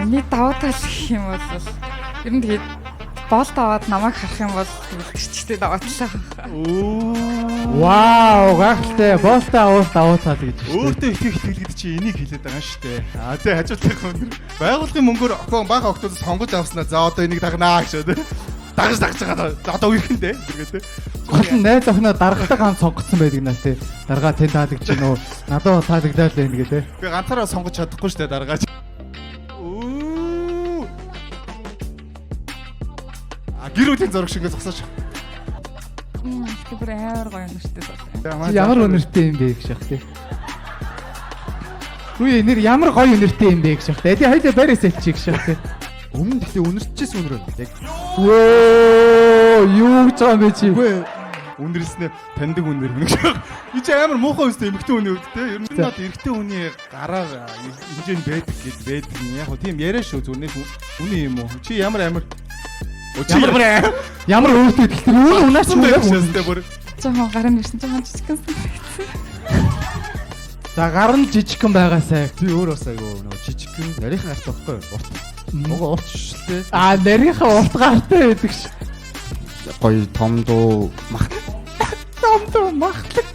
Миний давуу тал гэх юм бол ер нь тэгээд болт аваад намайг харах юм бол гэрчтэй давуу талаа. Вау, гайхалтай. Болтоо аваад давуу тал гэж байна. Өөртөө их ихтгэлгэд чи энийг хэлээд байгаа шүү дээ. Тэ хажуудлах өндөр. Байгуулгын мөнгөөр охин бага охтоос сонгож авснаа. За одоо энийг дагнаа гэж дээ. Дагж байгаа. Одоо үерхэндээ зэрэг тэ. Гол нь найз охиноо даргатай ганц сонгоцсон байдаг наа тий. Даргаа тэн таалагдж гинөө. Надад таалагдаад байна гэ тий. Би ганцаараа сонгож чадахгүй шүү дээ даргаач. Гэр бүлийн зураг шиг зогсооч. Тэр амар гоё нэртэй байна. Ямар өнөртэй юм бэ гэж яах тий. Үгүй нэр ямар гоё өнөртэй юм бэ гэж яах тий. Эди хоёлаа барьс хэлчих гэж яах тий. Өмнө гэхдээ өнөрчжсэн өнөр яг. Вөө юу гэж байгаа юм бэ чи? Үгүй үнэрснээ таньдаг үнэр мөн гэж. Би чи амар муухай өстэй эмэгтэй хүний үед те. Ер нь над эрэгтэй хүний гараар хэмжээнд байдаг гэж байдаг юм. Яг тийм яриа шүү зүрнээ үний юм уу? Чи ямар Ямар өвөлтэй тэгэхээр үүн унаач юм яг үнэстэй бүр. Жохон гарын ирсэн жохон жижигхэн. За гар нь жижигхэн байгаасай. Би өөр бас айгу нөгөө жижигхэн нарийнхан гарт байхгүй урт. Уга урт шүү дээ. Нарийнхаа урт гартай байдаг ш. Гоё том дуу Том махлаг.